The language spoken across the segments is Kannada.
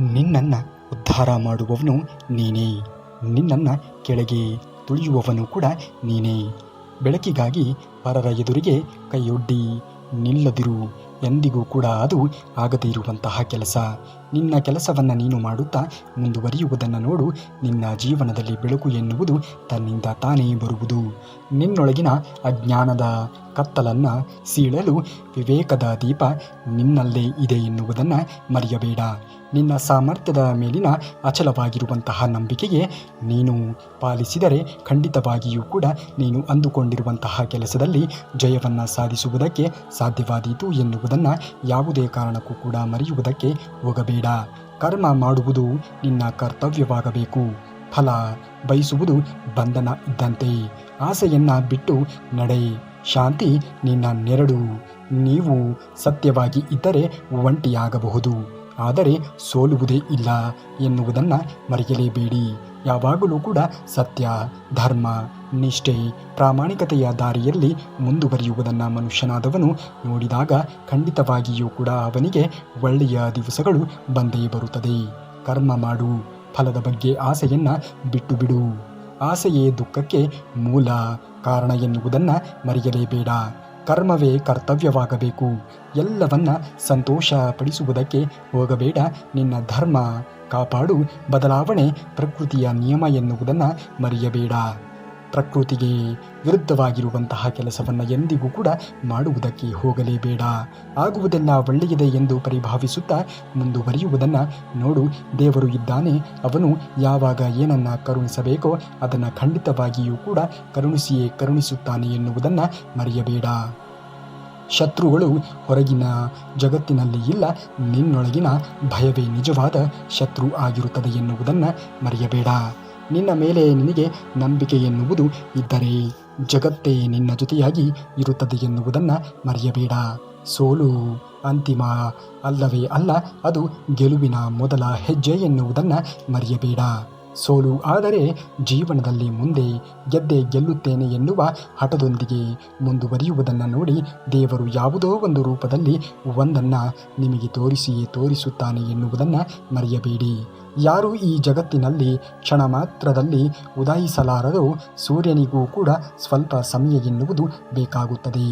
ನಿನ್ನನ್ನು ಉದ್ಧಾರ ಮಾಡುವವನು ನೀನೇ. ನಿನ್ನನ್ನು ಕೆಳಗೆ ತುಳಿಯುವವನು ಕೂಡ ನೀನೇ. ಬೆಳಕಿಗಾಗಿ ಪರರ ಎದುರಿಗೆ ಕೈಯೊಡ್ಡಿ ನಿಲ್ಲದಿರು. ಎಂದಿಗೂ ಕೂಡ ಅದು ಆಗದೇ ಇರುವಂತಹ ಕೆಲಸ. ನಿನ್ನ ಕೆಲಸವನ್ನು ನೀನು ಮಾಡುತ್ತಾ ಮುಂದುವರಿಯುವುದನ್ನು ನೋಡು. ನಿನ್ನ ಜೀವನದಲ್ಲಿ ಬೆಳಕು ಎನ್ನುವುದು ತನ್ನಿಂದ ತಾನೇ ಬರುವುದು. ನಿನ್ನೊಳಗಿನ ಅಜ್ಞಾನದ ಕತ್ತಲನ್ನು ಸೀಳಲು ವಿವೇಕದ ದೀಪ ನಿನ್ನಲ್ಲೇ ಇದೆ ಎನ್ನುವುದನ್ನು ಮರೆಯಬೇಡ. ನಿನ್ನ ಸಾಮರ್ಥ್ಯದ ಮೇಲಿನ ಅಚಲವಾಗಿರುವಂತಹ ನಂಬಿಕೆಗೆ ನೀನು ಪಾಲಿಸಿದರೆ ಖಂಡಿತವಾಗಿಯೂ ಕೂಡ ನೀನು ಅಂದುಕೊಂಡಿರುವಂತಹ ಕೆಲಸದಲ್ಲಿ ಜಯವನ್ನು ಸಾಧಿಸುವುದಕ್ಕೆ ಸಾಧ್ಯವಾದೀತು ಎನ್ನುವುದನ್ನು ಯಾವುದೇ ಕಾರಣಕ್ಕೂ ಕೂಡ ಮರೆಯುವುದಕ್ಕೆ ಹೋಗಬೇಡ. ಕರ್ಮ ಮಾಡುವುದು ನಿನ್ನ ಕರ್ತವ್ಯವಾಗಬೇಕು. ಫಲ ಬಯಸುವುದು ಬಂಧನ ಇದ್ದಂತೆ. ಆಸೆಯನ್ನು ಬಿಟ್ಟು ನಡೆ. ಶಾಂತಿ ನಿನ್ನ ನೆರಳು. ನೀವು ಸತ್ಯವಾಗಿ ಇದ್ದರೆ ಒಂಟಿಯಾಗಬಹುದು, ಆದರೆ ಸೋಲುವುದೇ ಇಲ್ಲ ಎನ್ನುವುದನ್ನು ಮರೆಯಲೇಬೇಡಿ. ಯಾವಾಗಲೂ ಕೂಡ ಸತ್ಯ, ಧರ್ಮ, ನಿಷ್ಠೆ, ಪ್ರಾಮಾಣಿಕತೆಯ ದಾರಿಯಲ್ಲಿ ಮುಂದುವರಿಯುವುದನ್ನು ಮನುಷ್ಯನಾದವನು ನೋಡಿದಾಗ ಖಂಡಿತವಾಗಿಯೂ ಕೂಡ ಅವನಿಗೆ ಒಳ್ಳೆಯ ದಿವಸಗಳು ಬಂದೇ ಬರುತ್ತದೆ. ಕರ್ಮ ಮಾಡು. ಫಲದ ಬಗ್ಗೆ ಆಸೆಯನ್ನು ಬಿಟ್ಟು ಬಿಡು. ಆಸೆಯೇ ದುಃಖಕ್ಕೆ ಮೂಲ ಕಾರಣ ಎನ್ನುವುದನ್ನು ಮರೆಯಲೇಬೇಡ. ಕರ್ಮವೇ ಕರ್ತವ್ಯವಾಗಬೇಕು. ಎಲ್ಲವನ್ನ ಸಂತೋಷಪಡಿಸುವುದಕ್ಕೆ ಹೋಗಬೇಡ. ನಿನ್ನ ಧರ್ಮ ಕಾಪಾಡು. ಬದಲಾವಣೆ ಪ್ರಕೃತಿಯ ನಿಯಮ ಎನ್ನುವುದನ್ನು ಮರೆಯಬೇಡ. ಪ್ರಕೃತಿಗೆ ವಿರುದ್ಧವಾಗಿರುವಂತಹ ಕೆಲಸವನ್ನು ಎಂದಿಗೂ ಕೂಡ ಮಾಡುವುದಕ್ಕೆ ಹೋಗಲೇಬೇಡ. ಆಗುವುದೆಲ್ಲ ಒಳ್ಳೆಯದೇ ಎಂದು ಪರಿಭಾವಿಸುತ್ತಾ ಮುಂದುವರಿಯುವುದನ್ನು ನೋಡು. ದೇವರು ಇದ್ದಾನೆ. ಅವನು ಯಾವಾಗ ಏನನ್ನು ಕರುಣಿಸಬೇಕೋ ಅದನ್ನು ಖಂಡಿತವಾಗಿಯೂ ಕೂಡ ಕರುಣಿಸಿಯೇ ಕರುಣಿಸುತ್ತಾನೆ ಎನ್ನುವುದನ್ನು ಮರೆಯಬೇಡ. ಶತ್ರುಗಳು ಹೊರಗಿನ ಜಗತ್ತಿನಲ್ಲಿ ಇಲ್ಲ. ನಿನ್ನೊಳಗಿನ ಭಯವೇ ನಿಜವಾದ ಶತ್ರು ಆಗಿರುತ್ತದೆ ಎನ್ನುವುದನ್ನು ಮರೆಯಬೇಡ. ನಿನ್ನ ಮೇಲೆ ನಿನಗೆ ನಂಬಿಕೆ ಎನ್ನುವುದು ಇದ್ದರೆ ಜಗತ್ತೇ ನಿನ್ನ ಜೊತೆಯಾಗಿ ಇರುತ್ತದೆ ಎನ್ನುವುದನ್ನು ಮರೆಯಬೇಡ. ಸೋಲು ಅಂತಿಮ ಅಲ್ಲವೇ ಅಲ್ಲ, ಅದು ಗೆಲುವಿನ ಮೊದಲ ಹೆಜ್ಜೆ ಎನ್ನುವುದನ್ನು ಮರೆಯಬೇಡ. ಸೋಲು ಆದರೆ ಜೀವನದಲ್ಲಿ ಮುಂದೆ ಗೆದ್ದೇ ಗೆಲ್ಲುತ್ತೇನೆ ಎನ್ನುವ ಹಠದೊಂದಿಗೆ ಮುಂದುವರಿಯುವುದನ್ನು ನೋಡಿ ದೇವರು ಯಾವುದೋ ಒಂದು ರೂಪದಲ್ಲಿ ಒಂದನ್ನು ನಿಮಗೆ ತೋರಿಸಿಯೇ ತೋರಿಸುತ್ತಾನೆ ಎನ್ನುವುದನ್ನು ಮರೆಯಬೇಡಿ. ಯಾರು ಈ ಜಗತ್ತಿನಲ್ಲಿ ಕ್ಷಣ ಮಾತ್ರದಲ್ಲಿ ಉದಯಿಸಲಾರದೋ ಸೂರ್ಯನಿಗೂ ಕೂಡ ಸ್ವಲ್ಪ ಸಮಯ ಎನ್ನುವುದು ಬೇಕಾಗುತ್ತದೆ.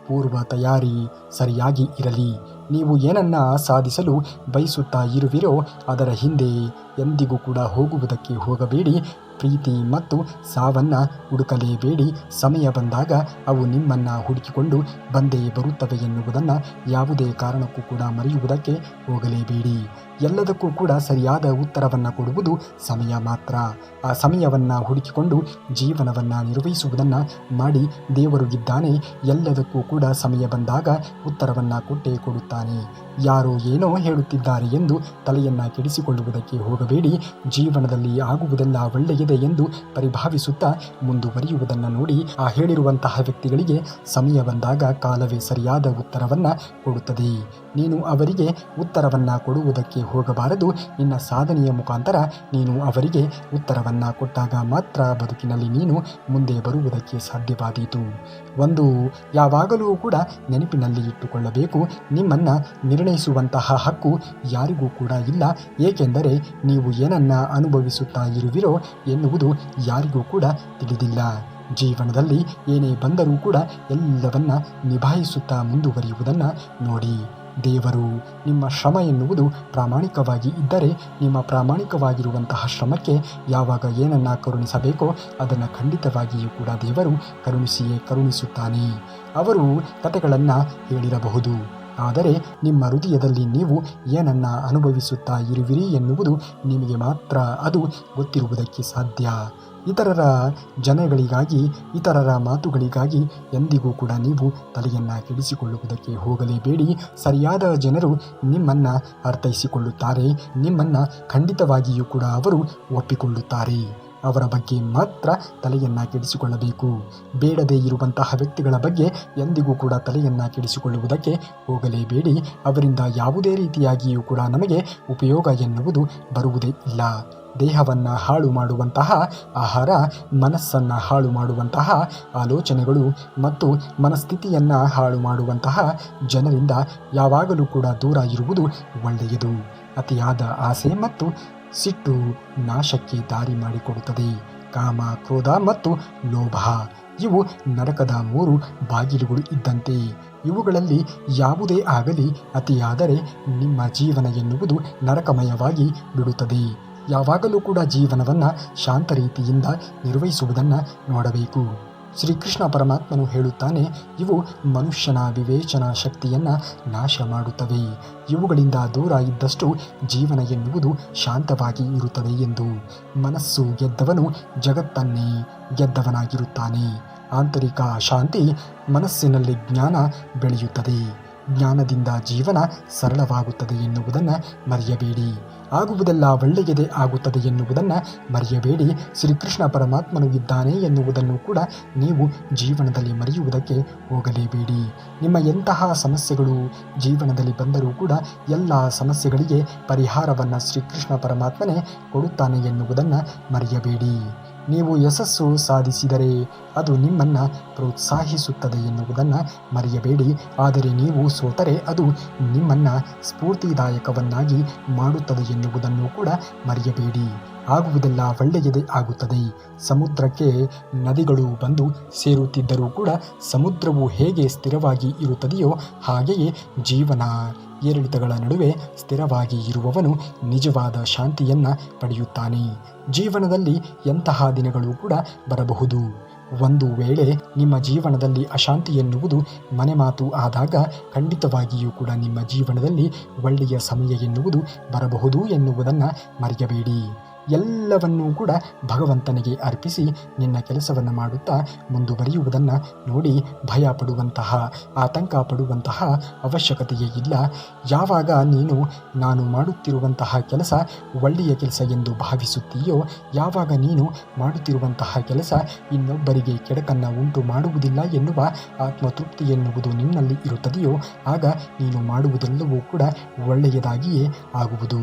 ಪೂರ್ವ ತಯಾರಿ ಸರಿಯಾಗಿ ಇರಲಿ. ನೀವು ಏನನ್ನ ಸಾಧಿಸಲು ಬಯಸುತ್ತಾ ಇರುವಿರೋ ಅದರ ಹಿಂದೆ ಎಂದಿಗೂ ಕೂಡ ಹೋಗುವುದಕ್ಕೆ ಹೋಗಬೇಡಿ. ಪ್ರೀತಿ ಮತ್ತು ಸಾವನ್ನು ಹುಡುಕಲೇಬೇಡಿ. ಸಮಯ ಬಂದಾಗ ಅವು ನಿಮ್ಮನ್ನು ಹುಡುಕಿಕೊಂಡು ಬಂದೇ ಬರುತ್ತವೆ ಎನ್ನುವುದನ್ನು ಯಾವುದೇ ಕಾರಣಕ್ಕೂ ಕೂಡ ಮರೆಯುವುದಕ್ಕೆ ಹೋಗಲೇಬೇಡಿ. ಎಲ್ಲದಕ್ಕೂ ಕೂಡ ಸರಿಯಾದ ಉತ್ತರವನ್ನು ಕೊಡುವುದು ಸಮಯ ಮಾತ್ರ. ಆ ಸಮಯವನ್ನು ಹುಡುಕಿಕೊಂಡು ಜೀವನವನ್ನು ನಿರ್ವಹಿಸುವುದನ್ನು ಮಾಡಿ. ದೇವರು ಇದ್ದಾನೆ. ಎಲ್ಲದಕ್ಕೂ ಕೂಡ ಸಮಯ ಬಂದಾಗ ಉತ್ತರವನ್ನು ಕೊಟ್ಟೇ ಕೊಡುತ್ತಾನೆ. ಯಾರೋ ಏನೋ ಹೇಳುತ್ತಿದ್ದಾರೆ ಎಂದು ತಲೆಯನ್ನು ಕೆಡಿಸಿಕೊಳ್ಳುವುದಕ್ಕೆ ಹೋಗಬೇಡಿ. ಜೀವನದಲ್ಲಿ ಆಗುವುದೆಲ್ಲ ಒಳ್ಳೆಯದೇ ಎಂದು ಪರಿಭಾವಿಸುತ್ತಾ ಮುಂದುವರಿಯುವುದನ್ನು ನೋಡಿ. ಆ ಹೇಳಿರುವಂತಹ ವ್ಯಕ್ತಿಗಳಿಗೆ ಸಮಯ ಬಂದಾಗ ಕಾಲವೇ ಸರಿಯಾದ ಉತ್ತರವನ್ನು ಕೊಡುತ್ತದೆ. ನೀನು ಅವರಿಗೆ ಉತ್ತರವನ್ನು ಕೊಡುವುದಕ್ಕೆ ಹೋಗಬಾರದು. ನಿನ್ನ ಸಾಧನೆಯ ಮುಖಾಂತರ ನೀನು ಅವರಿಗೆ ಉತ್ತರವನ್ನು ಕೊಟ್ಟಾಗ ಮಾತ್ರ ಬದುಕಿನಲ್ಲಿ ನೀನು ಮುಂದೆ ಬರುವುದಕ್ಕೆ ಸಾಧ್ಯವಾದೀತು. ಒಂದು ಯಾವಾಗಲೂ ಕೂಡ ನೆನಪಿನಲ್ಲಿ ಇಟ್ಟುಕೊಳ್ಳಬೇಕು. ನಿಮ್ಮನ್ನು ನಿರ್ಣಯಿಸುವಂತಹ ಹಕ್ಕು ಯಾರಿಗೂ ಕೂಡ ಇಲ್ಲ. ಏಕೆಂದರೆ ನೀವು ಏನನ್ನು ಅನುಭವಿಸುತ್ತಾ ಇರುವಿರೋ ಎನ್ನುವುದು ಯಾರಿಗೂ ಕೂಡ ತಿಳಿದಿಲ್ಲ. ಜೀವನದಲ್ಲಿ ಏನೇ ಬಂದರೂ ಕೂಡ ಎಲ್ಲವನ್ನ ನಿಭಾಯಿಸುತ್ತಾ ಮುಂದುವರಿಯುವುದನ್ನು ನೋಡಿ. ದೇವರು ನಿಮ್ಮ ಶ್ರಮ ಎನ್ನುವುದು ಪ್ರಾಮಾಣಿಕವಾಗಿ ಇದ್ದರೆ ನಿಮ್ಮ ಪ್ರಾಮಾಣಿಕವಾಗಿರುವಂತಹ ಶ್ರಮಕ್ಕೆ ಯಾವಾಗ ಏನನ್ನು ಕರುಣಿಸಬೇಕೋ ಅದನ್ನು ಖಂಡಿತವಾಗಿಯೂ ಕೂಡ ದೇವರು ಕರುಣಿಸಿಯೇ ಕರುಣಿಸುತ್ತಾನೆ. ಅವರು ಕಥೆಗಳನ್ನು ಹೇಳಿರಬಹುದು, ಆದರೆ ನಿಮ್ಮ ಹೃದಯದಲ್ಲಿ ನೀವು ಏನನ್ನು ಅನುಭವಿಸುತ್ತಾ ಇರುವಿರಿ ಎನ್ನುವುದು ನಿಮಗೆ ಮಾತ್ರ ಅದು ಗೊತ್ತಿರುವುದಕ್ಕೆ ಸಾಧ್ಯ. ಇತರರ ಜನಗಳಿಗಾಗಿ, ಇತರರ ಮಾತುಗಳಿಗಾಗಿ ಎಂದಿಗೂ ಕೂಡ ನೀವು ತಲೆಯನ್ನು ಕೆಡಿಸಿಕೊಳ್ಳುವುದಕ್ಕೆ ಹೋಗಲೇಬೇಡಿ. ಸರಿಯಾದ ಜನರು ನಿಮ್ಮನ್ನು ಅರ್ಥೈಸಿಕೊಳ್ಳುತ್ತಾರೆ. ನಿಮ್ಮನ್ನು ಖಂಡಿತವಾಗಿಯೂ ಕೂಡ ಅವರು ಒಪ್ಪಿಕೊಳ್ಳುತ್ತಾರೆ. ಅವರ ಬಗ್ಗೆ ಮಾತ್ರ ತಲೆಯನ್ನು ಕೆಡಿಸಿಕೊಳ್ಳಬೇಕು. ಬೇಡದೇ ಇರುವಂತಹ ವ್ಯಕ್ತಿಗಳ ಬಗ್ಗೆ ಎಂದಿಗೂ ಕೂಡ ತಲೆಯನ್ನು ಕೆಡಿಸಿಕೊಳ್ಳುವುದಕ್ಕೆ ಹೋಗಲೇಬೇಡಿ. ಅವರಿಂದ ಯಾವುದೇ ರೀತಿಯಾಗಿಯೂ ಕೂಡ ನಮಗೆ ಉಪಯೋಗ ಎನ್ನುವುದು ಬರುವುದೇ ಇಲ್ಲ. ದೇಹವನ್ನು ಹಾಳು ಮಾಡುವಂತಹ ಆಹಾರ, ಮನಸ್ಸನ್ನು ಹಾಳು ಮಾಡುವಂತಹ ಆಲೋಚನೆಗಳು ಮತ್ತು ಮನಸ್ಥಿತಿಯನ್ನು ಹಾಳು ಮಾಡುವಂತಹ ಜನರಿಂದ ಯಾವಾಗಲೂ ಕೂಡ ದೂರ ಇರುವುದು ಒಳ್ಳೆಯದು. ಅತಿಯಾದ ಆಸೆ ಮತ್ತು ಸಿಟ್ಟು ನಾಶಕ್ಕೆ ದಾರಿ ಮಾಡಿಕೊಡುತ್ತದೆ. ಕಾಮ, ಕ್ರೋಧ ಮತ್ತು ಲೋಭ ಇವು ನರಕದ 3 ಬಾಗಿಲುಗಳು ಇದ್ದಂತೆ. ಇವುಗಳಲ್ಲಿ ಯಾವುದೇ ಆಗಲಿ ಅತಿಯಾದರೆ ನಿಮ್ಮ ಜೀವನ ಎನ್ನುವುದು ನರಕಮಯವಾಗಿ ಬಿಡುತ್ತದೆ. ಯಾವಾಗಲೂ ಕೂಡ ಜೀವನವನ್ನು ಶಾಂತ ರೀತಿಯಿಂದ ನಿರ್ವಹಿಸುವುದನ್ನು ನೋಡಬೇಕು. ಶ್ರೀಕೃಷ್ಣ ಪರಮಾತ್ಮನು ಹೇಳುತ್ತಾನೆ, ಇವು ಮನುಷ್ಯನ ವಿವೇಚನಾ ಶಕ್ತಿಯನ್ನು ನಾಶ ಮಾಡುತ್ತವೆ. ಇವುಗಳಿಂದ ದೂರ ಇದ್ದಷ್ಟು ಜೀವನ ಎನ್ನುವುದು ಶಾಂತವಾಗಿ ಇರುತ್ತದೆ ಎಂದು. ಮನಸ್ಸು ಗೆದ್ದವನು ಜಗತ್ತನ್ನೇ ಗೆದ್ದವನಾಗಿರುತ್ತಾನೆ. ಆಂತರಿಕ ಶಾಂತಿ ಮನಸ್ಸಿನಲ್ಲಿ ಜ್ಞಾನ ಬೆಳೆಯುತ್ತದೆ. ಜ್ಞಾನದಿಂದ ಜೀವನ ಸರಳವಾಗುತ್ತದೆ ಎನ್ನುವುದನ್ನು ಮರೆಯಬೇಡಿ. ಆಗುವುದೆಲ್ಲ ಒಳ್ಳೆಯದೇ ಆಗುತ್ತದೆ ಎನ್ನುವುದನ್ನು ಮರೆಯಬೇಡಿ. ಶ್ರೀಕೃಷ್ಣ ಪರಮಾತ್ಮನು ಇದ್ದಾನೆ ಎನ್ನುವುದನ್ನು ಕೂಡ ನೀವು ಜೀವನದಲ್ಲಿ ಮರೆಯುವುದಕ್ಕೆ ಹೋಗಲೇಬೇಡಿ. ನಿಮ್ಮ ಎಂತಹ ಸಮಸ್ಯೆಗಳು ಜೀವನದಲ್ಲಿ ಬಂದರೂ ಕೂಡ ಎಲ್ಲ ಸಮಸ್ಯೆಗಳಿಗೆ ಪರಿಹಾರವನ್ನು ಶ್ರೀಕೃಷ್ಣ ಪರಮಾತ್ಮನೇ ಕೊಡುತ್ತಾನೆ ಎನ್ನುವುದನ್ನು ಮರೆಯಬೇಡಿ. ನೀವು ಯಶಸ್ಸು ಸಾಧಿಸಿದರೆ ಅದು ನಿಮ್ಮನ್ನು ಪ್ರೋತ್ಸಾಹಿಸುತ್ತದೆ ಎನ್ನುವುದನ್ನು ಮರೆಯಬೇಡಿ. ಆದರೆ ನೀವು ಸೋತರೆ ಅದು ನಿಮ್ಮನ್ನು ಸ್ಫೂರ್ತಿದಾಯಕವನ್ನಾಗಿ ಮಾಡುತ್ತದೆ ಎನ್ನುವುದನ್ನು ಕೂಡ ಮರೆಯಬೇಡಿ. ಆಗುವುದೆಲ್ಲ ಒಳ್ಳೆಯದೇ ಆಗುತ್ತದೆ. ಸಮುದ್ರಕ್ಕೆ ನದಿಗಳು ಬಂದು ಸೇರುತ್ತಿದ್ದರೂ ಕೂಡ ಸಮುದ್ರವು ಹೇಗೆ ಸ್ಥಿರವಾಗಿ ಇರುತ್ತದೆಯೋ ಹಾಗೆಯೇ ಜೀವನ ಏರಿಳಿತಗಳ ನಡುವೆ ಸ್ಥಿರವಾಗಿ ಇರುವವನು ನಿಜವಾದ ಶಾಂತಿಯನ್ನು ಪಡೆಯುತ್ತಾನೆ. ಜೀವನದಲ್ಲಿ ಎಂತಹ ದಿನಗಳು ಕೂಡ ಬರಬಹುದು. ಒಂದು ವೇಳೆ ನಿಮ್ಮ ಜೀವನದಲ್ಲಿ ಅಶಾಂತಿ ಎನ್ನುವುದು ಮನೆಮಾತು ಆದಾಗ ಖಂಡಿತವಾಗಿಯೂ ಕೂಡ ನಿಮ್ಮ ಜೀವನದಲ್ಲಿ ಒಳ್ಳೆಯ ಸಮಯ ಎನ್ನುವುದು ಬರಬಹುದು ಎನ್ನುವುದನ್ನು ಮರೆಯಬೇಡಿ. ಎಲ್ಲವನ್ನೂ ಕೂಡ ಭಗವಂತನಿಗೆ ಅರ್ಪಿಸಿ ನಿನ್ನ ಕೆಲಸವನ್ನು ಮಾಡುತ್ತಾ ಮುಂದುವರಿಯುವುದನ್ನು ನೋಡಿ. ಭಯ ಪಡುವಂತಹ, ಆತಂಕ ಪಡುವಂತಹ ಅವಶ್ಯಕತೆಯೇ ಇಲ್ಲ. ಯಾವಾಗ ನೀನು ನಾನು ಮಾಡುತ್ತಿರುವಂತಹ ಕೆಲಸ ಒಳ್ಳೆಯ ಕೆಲಸ ಎಂದು ಭಾವಿಸುತ್ತೀಯೋ, ಯಾವಾಗ ನೀನು ಮಾಡುತ್ತಿರುವಂತಹ ಕೆಲಸ ಇನ್ನೊಬ್ಬರಿಗೆ ಕೆಡಕನ್ನು ಉಂಟು ಮಾಡುವುದಿಲ್ಲ ಎನ್ನುವ ಆತ್ಮತೃಪ್ತಿ ಎನ್ನುವುದು ನಿನ್ನಲ್ಲಿ ಇರುತ್ತದೆಯೋ, ಆಗ ನೀನು ಮಾಡುವುದೆಲ್ಲವೂ ಕೂಡ ಒಳ್ಳೆಯದಾಗಿಯೇ ಆಗುವುದು.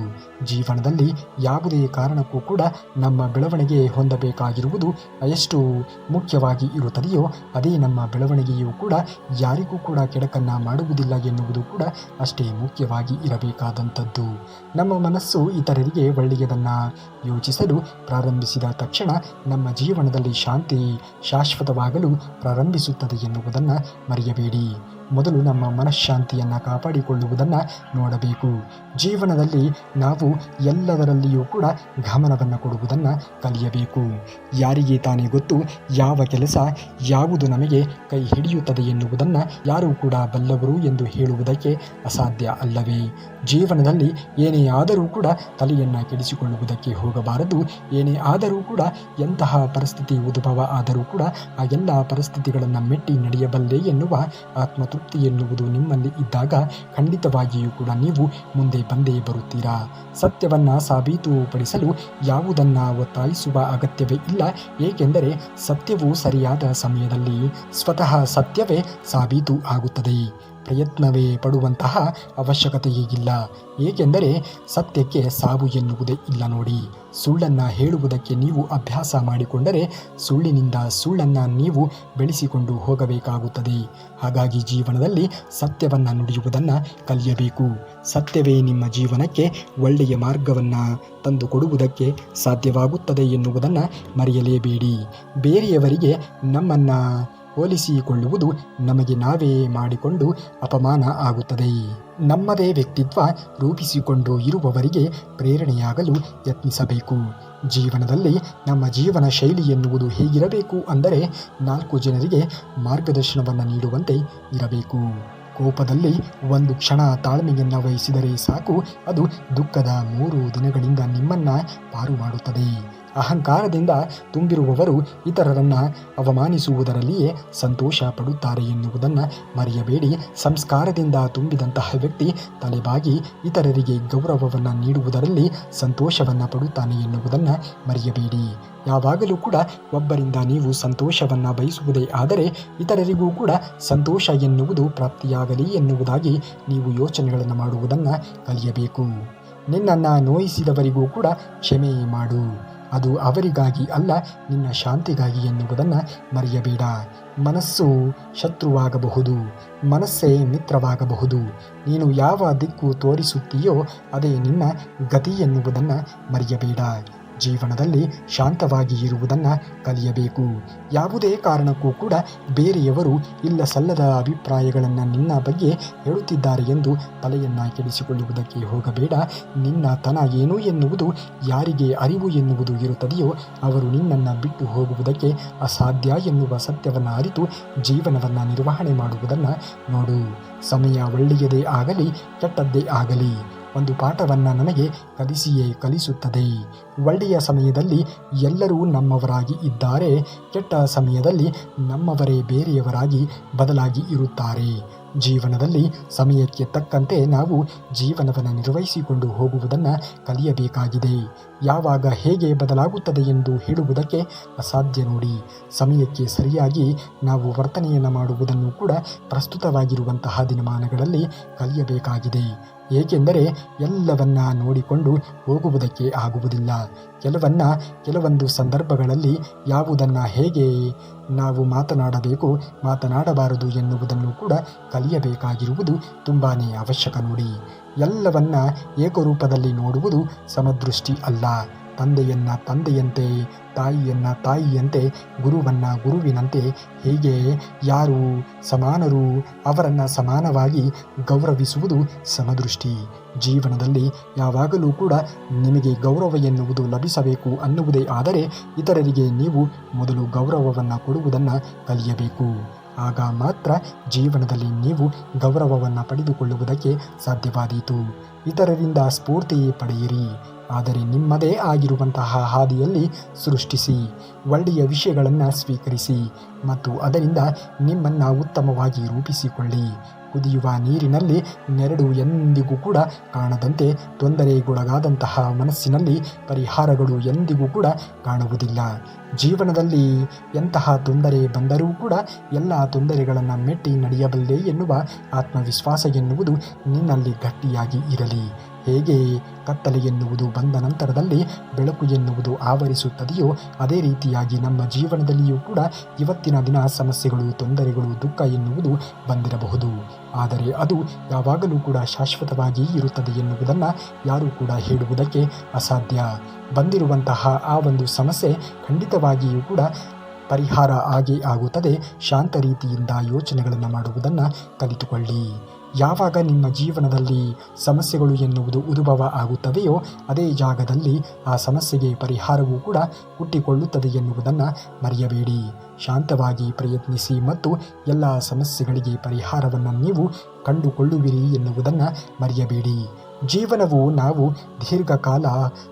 ಜೀವನದಲ್ಲಿ ಯಾವುದೇ ಕಾರಣಕ್ಕೂ ಕೂಡ ನಮ್ಮ ಬೆಳವಣಿಗೆ ಹೊಂದಬೇಕಾಗಿರುವುದು ಎಷ್ಟು ಮುಖ್ಯವಾಗಿ ಇರುತ್ತದೆಯೋ ಅದೇ ನಮ್ಮ ಬೆಳವಣಿಗೆಯೂ ಕೂಡ ಯಾರಿಗೂ ಕೂಡ ಕೆಡಕನ್ನು ಮಾಡುವುದಿಲ್ಲ ಎನ್ನುವುದು ಕೂಡ ಅಷ್ಟೇ ಮುಖ್ಯವಾಗಿ ಇರಬೇಕಾದಂಥದ್ದು. ನಮ್ಮ ಮನಸ್ಸು ಇತರರಿಗೆ ಒಳ್ಳೆಯದನ್ನು ಯೋಚಿಸಲು ಪ್ರಾರಂಭಿಸಿದ ತಕ್ಷಣ ನಮ್ಮ ಜೀವನದಲ್ಲಿ ಶಾಂತಿ ಶಾಶ್ವತವಾಗಲು ಪ್ರಾರಂಭಿಸುತ್ತದೆ ಎನ್ನುವುದನ್ನು ಮರೆಯಬೇಡಿ. ಮೊದಲು ನಮ್ಮ ಮನಃಶಾಂತಿಯನ್ನು ಕಾಪಾಡಿಕೊಳ್ಳುವುದನ್ನು ನೋಡಬೇಕು. ಜೀವನದಲ್ಲಿ ನಾವು ಎಲ್ಲದರಲ್ಲಿಯೂ ಕೂಡ ಗಮನವನ್ನು ಕೊಡುವುದನ್ನು ಕಲಿಯಬೇಕು. ಯಾರಿಗೆ ತಾನೇ ಗೊತ್ತು ಯಾವ ಕೆಲಸ ಯಾವುದು ನಮಗೆ ಕೈ ಹಿಡಿಯುತ್ತದೆ ಎನ್ನುವುದನ್ನು ಯಾರೂ ಕೂಡ ಬಲ್ಲವರು ಎಂದು ಹೇಳುವುದಕ್ಕೆ ಅಸಾಧ್ಯ ಅಲ್ಲವೇ? ಜೀವನದಲ್ಲಿ ಏನೇ ಆದರೂ ಕೂಡ ತಲೆಯನ್ನು ಕೆಡಿಸಿಕೊಳ್ಳುವುದಕ್ಕೆ ಹೋಗಬಾರದು. ಏನೇ ಆದರೂ ಕೂಡ ಎಂತಹ ಪರಿಸ್ಥಿತಿ ಉದ್ಭವ ಆದರೂ ಕೂಡ ಆ ಎಲ್ಲ ಪರಿಸ್ಥಿತಿಗಳನ್ನು ಮೆಟ್ಟಿ ನಡೆಯಬಲ್ಲೆ ಎನ್ನುವ ಆತ್ಮತೃಪ್ತಿ ಎನ್ನುವುದು ನಿಮ್ಮಲ್ಲಿ ಇದ್ದಾಗ ಖಂಡಿತವಾಗಿಯೂ ಕೂಡ ನೀವು ಮುಂದೆ ಬಂದೇ ಬರುತ್ತೀರಾ. ಸತ್ಯವನ್ನು ಸಾಬೀತುಪಡಿಸಲು ಯಾವುದನ್ನು ಒತ್ತಾಯಿಸುವ ಅಗತ್ಯವೇ ಇಲ್ಲ. ಏಕೆಂದರೆ ಸತ್ಯವು ಸರಿಯಾದ ಸಮಯದಲ್ಲಿ ಸ್ವತಃ ಸತ್ಯವೇ ಸಾಬೀತು ಆಗುತ್ತದೆ. ಪ್ರಯತ್ನವೇ ಪಡುವಂತಹ ಅವಶ್ಯಕತೆಯೇ ಇಲ್ಲ. ಏಕೆಂದರೆ ಸತ್ಯಕ್ಕೆ ಸಾವು ಎನ್ನುವುದೇ ಇಲ್ಲ ನೋಡಿ. ಸುಳ್ಳನ್ನು ಹೇಳುವುದಕ್ಕೆ ನೀವು ಅಭ್ಯಾಸ ಮಾಡಿಕೊಂಡರೆ ಸುಳ್ಳಿನಿಂದ ಸುಳ್ಳನ್ನು ನೀವು ಬೆಳೆಸಿಕೊಂಡು ಹೋಗಬೇಕಾಗುತ್ತದೆ. ಹಾಗಾಗಿ ಜೀವನದಲ್ಲಿ ಸತ್ಯವನ್ನು ನುಡಿಯುವುದನ್ನು ಕಲಿಯಬೇಕು. ಸತ್ಯವೇ ನಿಮ್ಮ ಜೀವನಕ್ಕೆ ಒಳ್ಳೆಯ ಮಾರ್ಗವನ್ನು ತಂದುಕೊಡುವುದಕ್ಕೆ ಸಾಧ್ಯವಾಗುತ್ತದೆ ಎನ್ನುವುದನ್ನು ಮರೆಯಲೇಬೇಡಿ. ಬೇರೆಯವರಿಗೆ ನಮ್ಮನ್ನು ಹೋಲಿಸಿಕೊಳ್ಳುವುದು ನಮಗೆ ನಾವೇ ಮಾಡಿಕೊಂಡು ಅಪಮಾನ ಆಗುತ್ತದೆ. ನಮ್ಮದೇ ವ್ಯಕ್ತಿತ್ವ ರೂಪಿಸಿಕೊಂಡು ಇರುವವರಿಗೆ ಪ್ರೇರಣೆಯಾಗಲು ಯತ್ನಿಸಬೇಕು. ಜೀವನದಲ್ಲಿ ನಮ್ಮ ಜೀವನ ಶೈಲಿ ಎನ್ನುವುದು ಹೇಗಿರಬೇಕು ಅಂದರೆ 4 ಜನರಿಗೆ ಮಾರ್ಗದರ್ಶನವನ್ನು ನೀಡುವಂತೆ ಇರಬೇಕು. ಕೋಪದಲ್ಲಿ ಒಂದು ಕ್ಷಣ ತಾಳ್ಮೆಯನ್ನು ವಹಿಸಿದರೆ ಸಾಕು, ಅದು ದುಃಖದ 3 ದಿನಗಳಿಂದ ನಿಮ್ಮನ್ನು ಪಾರು ಮಾಡುತ್ತದೆ. ಅಹಂಕಾರದಿಂದ ತುಂಬಿರುವವರು ಇತರರನ್ನು ಅವಮಾನಿಸುವುದರಲ್ಲಿಯೇ ಸಂತೋಷ ಪಡುತ್ತಾರೆ ಎನ್ನುವುದನ್ನು ಮರೆಯಬೇಡಿ. ಸಂಸ್ಕಾರದಿಂದ ತುಂಬಿದಂತಹ ವ್ಯಕ್ತಿ ತಲೆಬಾಗಿ ಇತರರಿಗೆ ಗೌರವವನ್ನು ನೀಡುವುದರಲ್ಲಿ ಸಂತೋಷವನ್ನು ಪಡುತ್ತಾನೆ ಎನ್ನುವುದನ್ನು ಮರೆಯಬೇಡಿ. ಯಾವಾಗಲೂ ಕೂಡ ಒಬ್ಬರಿಂದ ನೀವು ಸಂತೋಷವನ್ನು ಬಯಸುವುದೇ ಆದರೆ ಇತರರಿಗೂ ಕೂಡ ಸಂತೋಷ ಎನ್ನುವುದು ಪ್ರಾಪ್ತಿಯಾಗಲಿ ಎನ್ನುವುದಾಗಿ ನೀವು ಯೋಚನೆಗಳನ್ನು ಮಾಡುವುದನ್ನು ಕಲಿಯಬೇಕು. ನಿನ್ನನ್ನು ನೋಯಿಸಿದವರಿಗೂ ಕೂಡ ಕ್ಷಮೆ ಮಾಡು. ಅದು ಅವರಿಗಾಗಿ ಅಲ್ಲ, ನಿನ್ನ ಶಾಂತಿಗಾಗಿ ಎನ್ನುವುದನ್ನು ಮರೆಯಬೇಡ. ಮನಸ್ಸು ಶತ್ರುವಾಗಬಹುದು, ಮನಸ್ಸೇ ಮಿತ್ರವಾಗಬಹುದು. ನೀನು ಯಾವ ದಿಕ್ಕು ತೋರಿಸುತ್ತೀಯೋ ಅದೇ ನಿನ್ನ ಗತಿ ಎನ್ನುವುದನ್ನು ಮರೆಯಬೇಡ. ಜೀವನದಲ್ಲಿ ಶಾಂತವಾಗಿ ಇರುವುದನ್ನು ಕಲಿಯಬೇಕು. ಯಾವುದೇ ಕಾರಣಕ್ಕೂ ಕೂಡ ಬೇರೆಯವರು ಇಲ್ಲ ಸಲ್ಲದ ಅಭಿಪ್ರಾಯಗಳನ್ನು ನಿನ್ನ ಬಗ್ಗೆ ಹೇಳುತ್ತಿದ್ದಾರೆ ಎಂದು ತಲೆಯನ್ನು ಕೆಡಿಸಿಕೊಳ್ಳುವುದಕ್ಕೆ ಹೋಗಬೇಡ. ನಿನ್ನ ತನ ಏನು ಎನ್ನುವುದು ಯಾರಿಗೆ ಅರಿವು ಎನ್ನುವುದು ಇರುತ್ತದೆಯೋ ಅವರು ನಿನ್ನನ್ನು ಬಿಟ್ಟು ಹೋಗುವುದಕ್ಕೆ ಅಸಾಧ್ಯ ಎನ್ನುವ ಸತ್ಯವನ್ನು ಅರಿತು ಜೀವನವನ್ನು ನಿರ್ವಹಣೆ ಮಾಡುವುದನ್ನು ನೋಡು. ಸಮಯ ಒಳ್ಳೆಯದೇ ಆಗಲಿ ಕೆಟ್ಟದ್ದೇ ಆಗಲಿ ಒಂದು ಪಾಠವನ್ನು ನಮಗೆ ಕಲಿಸಿಯೇ ಕಲಿಸುತ್ತದೆ. ಒಳ್ಳೆಯ ಸಮಯದಲ್ಲಿ ಎಲ್ಲರೂ ನಮ್ಮವರಾಗಿ ಇದ್ದರೆ, ಕೆಟ್ಟ ಸಮಯದಲ್ಲಿ ನಮ್ಮವರೇ ಬೇರೆಯವರಾಗಿ ಬದಲಾಗಿ ಇರುತ್ತಾರೆ. ಜೀವನದಲ್ಲಿ ಸಮಯಕ್ಕೆ ತಕ್ಕಂತೆ ನಾವು ಜೀವನವನ್ನು ನಿರ್ವಹಿಸಿಕೊಂಡು ಹೋಗುವುದನ್ನು ಕಲಿಯಬೇಕಾಗಿದೆ. ಯಾವಾಗ ಹೇಗೆ ಬದಲಾಗುತ್ತದೆ ಎಂದು ಹೇಳುವುದಕ್ಕೆ ಅಸಾಧ್ಯ ನೋಡಿ. ಸಮಯಕ್ಕೆ ಸರಿಯಾಗಿ ನಾವು ವರ್ತನೆಯನ್ನು ಮಾಡುವುದನ್ನು ಕೂಡ ಪ್ರಸ್ತುತವಾಗಿರುವಂತಹ ದಿನಮಾನಗಳಲ್ಲಿ ಕಲಿಯಬೇಕಾಗಿದೆ. ಏಕೆಂದರೆ ಎಲ್ಲವನ್ನ ನೋಡಿಕೊಂಡು ಹೋಗುವುದಕ್ಕೆ ಆಗುವುದಿಲ್ಲ. ಕೆಲವೊಂದು ಸಂದರ್ಭಗಳಲ್ಲಿ ಯಾವುದನ್ನು ಹೇಗೆ ನಾವು ಮಾತನಾಡಬೇಕು ಮಾತನಾಡಬಾರದು ಎನ್ನುವುದನ್ನು ಕೂಡ ಕಲಿಯಬೇಕಾಗಿರುವುದು ತುಂಬಾ ಅವಶ್ಯಕ ನೋಡಿ. ಎಲ್ಲವನ್ನ ಏಕರೂಪದಲ್ಲಿ ನೋಡುವುದು ಸಮದೃಷ್ಟಿ ಅಲ್ಲ. ತಂದೆಯನ್ನು ತಂದೆಯಂತೆ, ತಾಯಿಯನ್ನು ತಾಯಿಯಂತೆ, ಗುರುವನ್ನು ಗುರುವಿನಂತೆ, ಹೀಗೆ ಯಾರು ಸಮಾನರು ಅವರನ್ನು ಸಮಾನವಾಗಿ ಗೌರವಿಸುವುದು ಸಮದೃಷ್ಟಿ. ಜೀವನದಲ್ಲಿ ಯಾವಾಗಲೂ ಕೂಡ ನಿಮಗೆ ಗೌರವ ಎನ್ನುವುದು ಲಭಿಸಬೇಕು ಅನ್ನುವುದೇ ಆದರೆ ಇತರರಿಗೆ ನೀವು ಮೊದಲು ಗೌರವವನ್ನು ಕೊಡುವುದನ್ನು ಕಲಿಯಬೇಕು. ಆಗ ಮಾತ್ರ ಜೀವನದಲ್ಲಿ ನೀವು ಗೌರವವನ್ನು ಪಡೆದುಕೊಳ್ಳುವುದಕ್ಕೆ ಸಾಧ್ಯವಾದೀತು. ಇತರರಿಂದ ಸ್ಫೂರ್ತಿ ಪಡೆಯಿರಿ, ಆದರೆ ನಿಮ್ಮದೇ ಆಗಿರುವಂತಹ ಹಾದಿಯಲ್ಲಿ ಸೃಷ್ಟಿಸಿ. ಒಳ್ಳೆಯ ವಿಷಯಗಳನ್ನು ಸ್ವೀಕರಿಸಿ ಮತ್ತು ಅದರಿಂದ ನಿಮ್ಮನ್ನು ಉತ್ತಮವಾಗಿ ರೂಪಿಸಿಕೊಳ್ಳಿ. ಕುದಿಯುವ ನೀರಿನಲ್ಲಿ ನೆರಳು ಎಂದಿಗೂ ಕೂಡ ಕಾಣದಂತೆ ತೊಂದರೆಗೊಳಗಾದಂತಹ ಮನಸ್ಸಿನಲ್ಲಿ ಪರಿಹಾರಗಳು ಎಂದಿಗೂ ಕೂಡ ಕಾಣುವುದಿಲ್ಲ. ಜೀವನದಲ್ಲಿ ಎಂತಹ ತೊಂದರೆ ಬಂದರೂ ಕೂಡ ಎಲ್ಲ ತೊಂದರೆಗಳನ್ನು ಮೆಟ್ಟಿ ನಡೆಯಬಲ್ಲೆ ಎನ್ನುವ ಆತ್ಮವಿಶ್ವಾಸ ಎನ್ನುವುದು ನಿನ್ನಲ್ಲಿ ಗಟ್ಟಿಯಾಗಿ ಇರಲಿ. ಹೇಗೆ ಕತ್ತಲೆ ಎನ್ನುವುದು ಬಂದ ನಂತರದಲ್ಲಿ ಬೆಳಕು ಎನ್ನುವುದು ಆವರಿಸುತ್ತದೆಯೋ ಅದೇ ರೀತಿಯಾಗಿ ನಮ್ಮ ಜೀವನದಲ್ಲಿಯೂ ಕೂಡ ಇವತ್ತಿನ ದಿನ ಸಮಸ್ಯೆಗಳು, ತೊಂದರೆಗಳು, ದುಃಖ ಎನ್ನುವುದು ಬಂದಿರಬಹುದು. ಆದರೆ ಅದು ಯಾವಾಗಲೂ ಕೂಡ ಶಾಶ್ವತವಾಗಿ ಇರುತ್ತದೆ ಎನ್ನುವುದನ್ನು ಯಾರೂ ಕೂಡ ಹೇಳುವುದಕ್ಕೆ ಅಸಾಧ್ಯ. ಬಂದಿರುವಂತಹ ಆ ಒಂದು ಸಮಸ್ಯೆ ಖಂಡಿತವಾಗಿಯೂ ಕೂಡ ಪರಿಹಾರ ಆಗೇ ಆಗುತ್ತದೆ. ಶಾಂತ ರೀತಿಯಿಂದ ಯೋಚನೆಗಳನ್ನು ಮಾಡುವುದನ್ನು ಕಲಿತುಕೊಳ್ಳಿ. ಯಾವಾಗ ನಿಮ್ಮ ಜೀವನದಲ್ಲಿ ಸಮಸ್ಯೆಗಳು ಎನ್ನುವುದು ಉದ್ಭವ ಆಗುತ್ತವೆಯೋ ಅದೇ ಜಾಗದಲ್ಲಿ ಆ ಸಮಸ್ಯೆಗೆ ಪರಿಹಾರವೂ ಕೂಡ ಹುಟ್ಟಿಕೊಳ್ಳುತ್ತದೆ ಎನ್ನುವುದನ್ನು ಮರೆಯಬೇಡಿ. ಶಾಂತವಾಗಿ ಪ್ರಯತ್ನಿಸಿ ಮತ್ತು ಎಲ್ಲ ಸಮಸ್ಯೆಗಳಿಗೆ ಪರಿಹಾರವನ್ನು ನೀವು ಕಂಡುಕೊಳ್ಳುವಿರಿ ಎನ್ನುವುದನ್ನು ಮರೆಯಬೇಡಿ. ಜೀವನವು ನಾವು ದೀರ್ಘಕಾಲ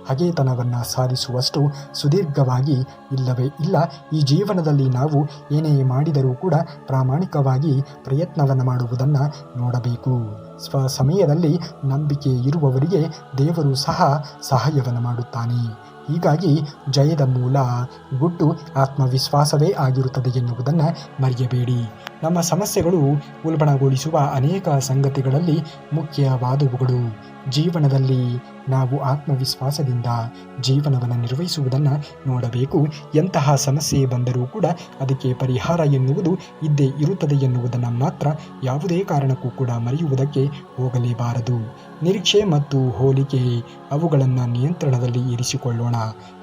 ಹಗೆತನವನ್ನು ಸಾಧಿಸುವಷ್ಟು ಸುದೀರ್ಘವಾಗಿ ಇಲ್ಲವೇ ಇಲ್ಲ. ಈ ಜೀವನದಲ್ಲಿ ನಾವು ಏನೇ ಮಾಡಿದರೂ ಕೂಡ ಪ್ರಾಮಾಣಿಕವಾಗಿ ಪ್ರಯತ್ನವನ್ನು ಮಾಡುವುದನ್ನು ನೋಡಬೇಕು. ಸಮಯದಲ್ಲಿ ನಂಬಿಕೆ ಇರುವವರಿಗೆ ದೇವರು ಸಹ ಸಹಾಯವನ್ನು ಮಾಡುತ್ತಾನೆ. ಹೀಗಾಗಿ ಜಯದ ಮೂಲ ಗುಟ್ಟು ಆತ್ಮವಿಶ್ವಾಸವೇ ಆಗಿರುತ್ತದೆ ಎನ್ನುವುದನ್ನು ಮರೆಯಬೇಡಿ. ನಮ್ಮ ಸಮಸ್ಯೆಗಳು ಉಲ್ಬಣಗೊಳಿಸುವ ಅನೇಕ ಸಂಗತಿಗಳಲ್ಲಿ ಮುಖ್ಯವಾದವುಗಳು. ಜೀವನದಲ್ಲಿ ನಾವು ಆತ್ಮವಿಶ್ವಾಸದಿಂದ ಜೀವನವನ್ನು ನಿರ್ವಹಿಸುವುದನ್ನು ನೋಡಬೇಕು. ಎಂತಹ ಸಮಸ್ಯೆ ಬಂದರೂ ಕೂಡ ಅದಕ್ಕೆ ಪರಿಹಾರ ಎನ್ನುವುದು ಇದ್ದೇ ಇರುತ್ತದೆ ಎನ್ನುವುದನ್ನು ಮಾತ್ರ ಯಾವುದೇ ಕಾರಣಕ್ಕೂ ಕೂಡ ಮರೆಯುವುದಕ್ಕೆ ಹೋಗಲೇಬಾರದು. ನಿರೀಕ್ಷೆ ಮತ್ತು ಹೋಲಿಕೆ ಅವುಗಳನ್ನು ನಿಯಂತ್ರಣದಲ್ಲಿ ಇರಿಸಿಕೊಳ್ಳೋಣ.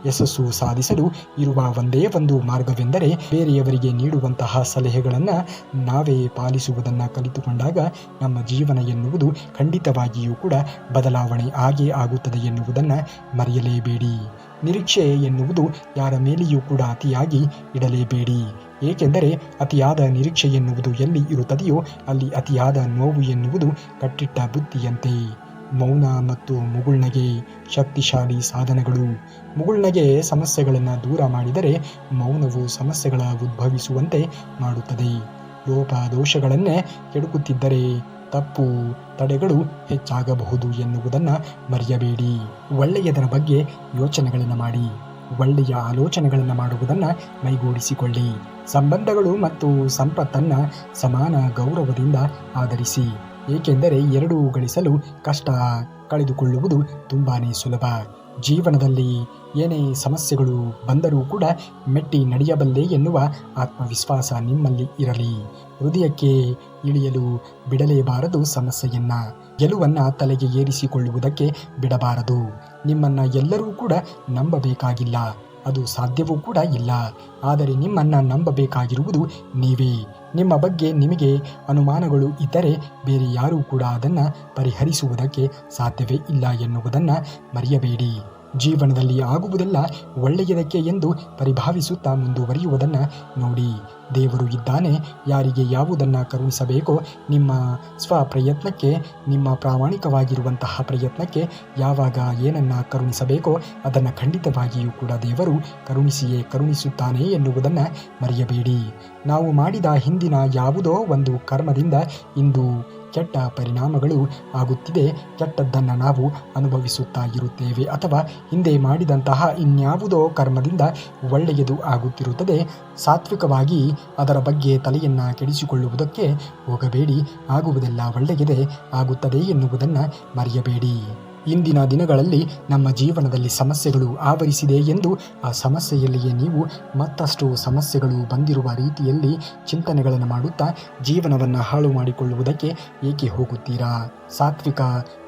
ಯಶಸ್ಸು ಸಾಧಿಸಲು ಇರುವ ಒಂದೇ ಒಂದು ಮಾರ್ಗವೆಂದರೆ ಬೇರೆಯವರಿಗೆ ನೀಡುವಂತಹ ಸಲಹೆಗಳನ್ನು ನಾವೇ ಪಾಲಿಸುವುದನ್ನು ಕಲಿತುಕೊಂಡಾಗ ನಮ್ಮ ಜೀವನ ಎನ್ನುವುದು ಖಂಡಿತವಾಗಿಯೂ ಕೂಡ ಬದಲಾವಣೆ ಆಗೇ ಆಗುತ್ತದೆ ಎನ್ನುವುದನ್ನು ಮರೆಯಲೇಬೇಡಿ. ನಿರೀಕ್ಷೆ ಎನ್ನುವುದು ಯಾರ ಮೇಲೆಯೂ ಕೂಡ ಅತಿಯಾಗಿ ಇಡಲೇಬೇಡಿ. ಏಕೆಂದರೆ ಅತಿಯಾದ ನಿರೀಕ್ಷೆ ಎನ್ನುವುದು ಎಲ್ಲಿ ಇರುತ್ತದೆಯೋ ಅಲ್ಲಿ ಅತಿಯಾದ ನೋವು ಎನ್ನುವುದು ಕಟ್ಟಿಟ್ಟ ಬುತ್ತಿಯಂತೆ. ಮೌನ ಮತ್ತು ಮುಗುಳ್ನಗೆ ಶಕ್ತಿಶಾಲಿ ಸಾಧನಗಳು. ಮುಗುಳ್ನಗೆ ಸಮಸ್ಯೆಗಳನ್ನು ದೂರ ಮಾಡಿದರೆ ಮೌನವು ಸಮಸ್ಯೆಗಳ ಉದ್ಭವಿಸುವಂತೆ ಮಾಡುತ್ತದೆ. ಲೋಪ ದೋಷಗಳನ್ನೇ ಕೆಡುಕುತ್ತಿದ್ದರೆ ತಪ್ಪು ತಡೆಗಳು ಹೆಚ್ಚಾಗಬಹುದು ಎನ್ನುವುದನ್ನು ಮರೆಯಬೇಡಿ. ಒಳ್ಳೆಯದರ ಬಗ್ಗೆ ಯೋಚನೆಗಳನ್ನು ಮಾಡಿ. ಒಳ್ಳೆಯ ಆಲೋಚನೆಗಳನ್ನು ಮಾಡುವುದನ್ನು ಮೈಗೂಡಿಸಿಕೊಳ್ಳಿ. ಸಂಬಂಧಗಳು ಮತ್ತು ಸಂಪತ್ತನ್ನು ಸಮಾನ ಗೌರವದಿಂದ ಆಧರಿಸಿ. ಏಕೆಂದರೆ ಎರಡೂ ಗಳಿಸಲು ಕಷ್ಟ, ಕಳೆದುಕೊಳ್ಳುವುದು ತುಂಬಾ ಸುಲಭ. ಜೀವನದಲ್ಲಿ ಏನೇ ಸಮಸ್ಯೆಗಳು ಬಂದರೂ ಕೂಡ ಮೆಟ್ಟಿ ನಡೆಯಬಲ್ಲೆ ಎನ್ನುವ ಆತ್ಮವಿಶ್ವಾಸ ನಿಮ್ಮಲ್ಲಿ ಇರಲಿ. ಹೃದಯಕ್ಕೆ ಇಳಿಯಲು ಬಿಡಲೇಬಾರದು ಸಮಸ್ಯೆಯನ್ನ. ಗೆಲುವನ್ನು ತಲೆಗೆ ಏರಿಸಿಕೊಳ್ಳುವುದಕ್ಕೆ ಬಿಡಬಾರದು. ನಿಮ್ಮನ್ನು ಎಲ್ಲರೂ ಕೂಡ ನಂಬಬೇಕಾಗಿಲ್ಲ, ಅದು ಸಾಧ್ಯವೂ ಕೂಡ ಇಲ್ಲ. ಆದರೆ ನಿಮ್ಮನ್ನು ನಂಬಬೇಕಾಗಿರುವುದು ನೀವೇ. ನಿಮ್ಮ ಬಗ್ಗೆ ನಿಮಗೆ ಅನುಮಾನಗಳು ಇದ್ದರೆ ಬೇರೆ ಯಾರೂ ಕೂಡ ಅದನ್ನು ಪರಿಹರಿಸುವುದಕ್ಕೆ ಸಾಧ್ಯವೇ ಇಲ್ಲ ಎನ್ನುವುದನ್ನು ಮರೆಯಬೇಡಿ. ಜೀವನದಲ್ಲಿ ಆಗುವುದೆಲ್ಲ ಒಳ್ಳೆಯದಕ್ಕೆ ಎಂದು ಪರಿಭಾವಿಸುತ್ತಾ ಮುಂದುವರಿಯುವುದನ್ನು ನೋಡಿ. ದೇವರು ಇದ್ದಾನೆ. ಯಾರಿಗೆ ಯಾವುದನ್ನು ಕರುಣಿಸಬೇಕೋ ನಿಮ್ಮ ಸ್ವಪ್ರಯತ್ನಕ್ಕೆ, ನಿಮ್ಮ ಪ್ರಾಮಾಣಿಕವಾಗಿರುವಂತಹ ಪ್ರಯತ್ನಕ್ಕೆ ಯಾವಾಗ ಏನನ್ನು ಕರುಣಿಸಬೇಕೋ ಅದನ್ನು ಖಂಡಿತವಾಗಿಯೂ ಕೂಡ ದೇವರು ಕರುಣಿಸಿಯೇ ಕರುಣಿಸುತ್ತಾನೆ ಎನ್ನುವುದನ್ನು ಮರೆಯಬೇಡಿ. ನಾವು ಮಾಡಿದ ಹಿಂದಿನ ಯಾವುದೋ ಒಂದು ಕರ್ಮದಿಂದ ಇಂದು ಕೆಟ್ಟ ಪರಿಣಾಮಗಳು ಆಗುತ್ತಿದೆ. ಕೆಟ್ಟದ್ದನ್ನು ನಾವು ಅನುಭವಿಸುತ್ತಾ ಇರುತ್ತೇವೆ, ಅಥವಾ ಹಿಂದೆ ಮಾಡಿದಂತಹ ಇನ್ಯಾವುದೋ ಕರ್ಮದಿಂದ ಒಳ್ಳೆಯದು ಆಗುತ್ತಿರುತ್ತದೆ. ಸಾತ್ವಿಕವಾಗಿ ಅದರ ಬಗ್ಗೆ ತಲೆಯನ್ನು ಕೆಡಿಸಿಕೊಳ್ಳುವುದಕ್ಕೆ ಹೋಗಬೇಡಿ. ಆಗುವುದೆಲ್ಲ ಒಳ್ಳೆಯದೇ ಆಗುತ್ತದೆ ಎನ್ನುವುದನ್ನು ಮರೆಯಬೇಡಿ. ಇಂದಿನ ದಿನಗಳಲ್ಲಿ ನಮ್ಮ ಜೀವನದಲ್ಲಿ ಸಮಸ್ಯೆಗಳು ಆವರಿಸಿದೆ ಎಂದು ಆ ಸಮಸ್ಯೆಯಲ್ಲಿಯೇ ನೀವು ಮತ್ತಷ್ಟು ಸಮಸ್ಯೆಗಳು ಬಂದಿರುವ ರೀತಿಯಲ್ಲಿ ಚಿಂತನೆಗಳನ್ನು ಮಾಡುತ್ತಾ ಜೀವನವನ್ನು ಹಾಳು ಮಾಡಿಕೊಳ್ಳುವುದಕ್ಕೆ ಏಕೆ ಹೋಗುತ್ತೀರಾ? ಸಾತ್ವಿಕ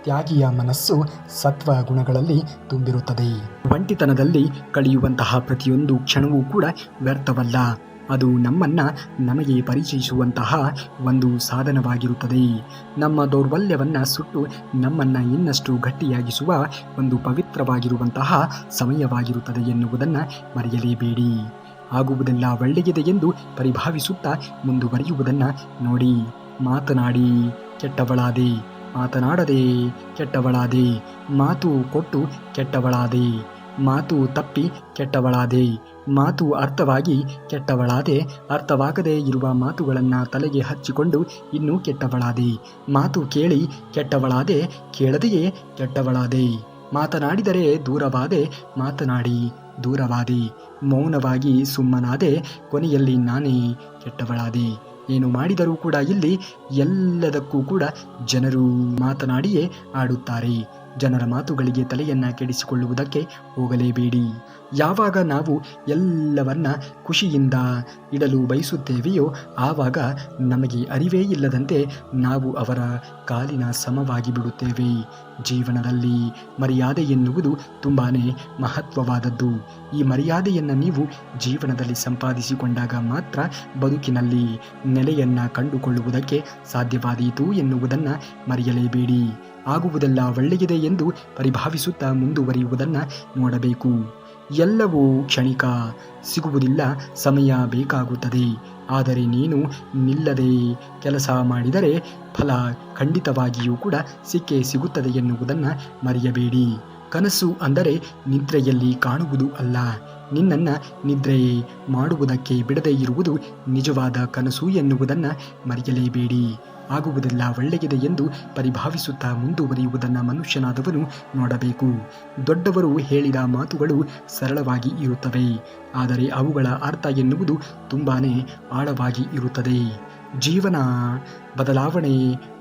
ತ್ಯಾಗಿಯ ಮನಸ್ಸು ಸತ್ವ ಗುಣಗಳಲ್ಲಿ ತುಂಬಿರುತ್ತದೆ. ಒಂಟಿತನದಲ್ಲಿ ಕಳೆಯುವಂತಹ ಪ್ರತಿಯೊಂದು ಕ್ಷಣವೂ ಕೂಡ ವ್ಯರ್ಥವಲ್ಲ. ಅದು ನಮಗೆ ಪರಿಚಯಿಸುವಂತಹ ಒಂದು ಸಾಧನವಾಗಿರುತ್ತದೆ. ನಮ್ಮ ದೌರ್ಬಲ್ಯವನ್ನು ಸುಟ್ಟು ನಮ್ಮನ್ನು ಇನ್ನಷ್ಟು ಗಟ್ಟಿಯಾಗಿಸುವ ಒಂದು ಪವಿತ್ರವಾಗಿರುವಂತಹ ಸಮಯವಾಗಿರುತ್ತದೆ ಎನ್ನುವುದನ್ನು ಮರೆಯಲೇಬೇಡಿ. ಆಗುವುದೆಲ್ಲ ಒಳ್ಳೆಯದೆ ಎಂದು ಪರಿಭಾವಿಸುತ್ತಾ ಮುಂದುವರಿಯುವುದನ್ನು ನೋಡಿ. ಮಾತನಾಡಿ ಕೆಟ್ಟವಳಾದೆ, ಮಾತನಾಡದೆ ಕೆಟ್ಟವಳಾದೆ, ಮಾತು ಕೊಟ್ಟು ಕೆಟ್ಟವಳಾದೆ, ಮಾತು ತಪ್ಪಿ ಕೆಟ್ಟವಳಾದೆ, ಮಾತು ಅರ್ಥವಾಗಿ ಕೆಟ್ಟವಳಾದೆ, ಅರ್ಥವಾಗದೇ ಇರುವ ಮಾತುಗಳನ್ನು ತಲೆಗೆ ಹಚ್ಚಿಕೊಂಡು ಇನ್ನೂ ಕೆಟ್ಟವಳಾದೆ, ಮಾತು ಕೇಳಿ ಕೆಟ್ಟವಳಾದೆ, ಕೇಳದೆಯೇ ಕೆಟ್ಟವಳಾದೆ, ಮಾತನಾಡಿದರೆ ದೂರವಾದೆ, ಮಾತನಾಡಿ ದೂರವಾದೆ, ಮೌನವಾಗಿ ಸುಮ್ಮನಾದೆ, ಕೊನೆಯಲ್ಲಿ ನಾನೇ ಕೆಟ್ಟವಳಾದೆ. ಏನು ಮಾಡಿದರೂ ಕೂಡ ಇಲ್ಲಿ ಎಲ್ಲದಕ್ಕೂ ಕೂಡ ಜನರು ಮಾತನಾಡಿಯೇ ಆಡುತ್ತಾರೆ. ಜನರ ಮಾತುಗಳಿಗೆ ತಲೆಯನ್ನು ಕೆಡಿಸಿಕೊಳ್ಳುವುದಕ್ಕೆ ಹೋಗಲೇಬೇಡಿ. ಯಾವಾಗ ನಾವು ಎಲ್ಲವನ್ನ ಖುಷಿಯಿಂದ ಇಡಲು ಬಯಸುತ್ತೇವೆಯೋ ಆವಾಗ ನಮಗೆ ಅರಿವೇ ಇಲ್ಲದಂತೆ ನಾವು ಅವರ ಕಾಲಿನ ಸಮವಾಗಿ ಬಿಡುತ್ತೇವೆ. ಜೀವನದಲ್ಲಿ ಮರ್ಯಾದೆ ಎನ್ನುವುದು ತುಂಬಾ ಮಹತ್ವವಾದದ್ದು. ಈ ಮರ್ಯಾದೆಯನ್ನು ನೀವು ಜೀವನದಲ್ಲಿ ಸಂಪಾದಿಸಿಕೊಂಡಾಗ ಮಾತ್ರ ಬದುಕಿನಲ್ಲಿ ನೆಲೆಯನ್ನು ಕಂಡುಕೊಳ್ಳುವುದಕ್ಕೆ ಸಾಧ್ಯವಾದೀತು ಎನ್ನುವುದನ್ನು ಮರೆಯಲೇಬೇಡಿ. ಆಗುವುದೆಲ್ಲ ಒಳ್ಳೆಯದೆ ಎಂದು ಪರಿಭಾವಿಸುತ್ತಾ ಮುಂದುವರಿಯುವುದನ್ನು ನೋಡಬೇಕು. ಎಲ್ಲವೂ ಕ್ಷಣಿಕ, ಸಿಗುವುದಿಲ್ಲ, ಸಮಯ ಬೇಕಾಗುತ್ತದೆ. ಆದರೆ ನೀನು ನಿಲ್ಲದೆ ಕೆಲಸ ಮಾಡಿದರೆ ಫಲ ಖಂಡಿತವಾಗಿಯೂ ಕೂಡ ಸಿಕ್ಕೇ ಸಿಗುತ್ತದೆ ಎನ್ನುವುದನ್ನು ಮರೆಯಬೇಡಿ. ಕನಸು ಅಂದರೆ ನಿದ್ರೆಯಲ್ಲಿ ಕಾಣುವುದು ಅಲ್ಲ. ನಿನ್ನನ್ನು ನಿದ್ರೆ ಮಾಡುವುದಕ್ಕೆ ಬಿಡದೇ ಇರುವುದು ನಿಜವಾದ ಕನಸು ಎನ್ನುವುದನ್ನು ಮರೆಯಲೇಬೇಡಿ. ಆಗುವುದೆಲ್ಲ ಒಳ್ಳೆಯದೆ ಎಂದು ಪರಿಭಾವಿಸುತ್ತಾ ಮುಂದುವರಿಯುವುದನ್ನು ಮನುಷ್ಯನಾದವನು ನೋಡಬೇಕು. ದೊಡ್ಡವರು ಹೇಳಿದ ಮಾತುಗಳು ಸರಳವಾಗಿ ಇರುತ್ತವೆ, ಆದರೆ ಅವುಗಳ ಅರ್ಥ ಎನ್ನುವುದು ತುಂಬಾ ಆಳವಾಗಿ ಇರುತ್ತದೆ. ಜೀವನ ಬದಲಾವಣೆ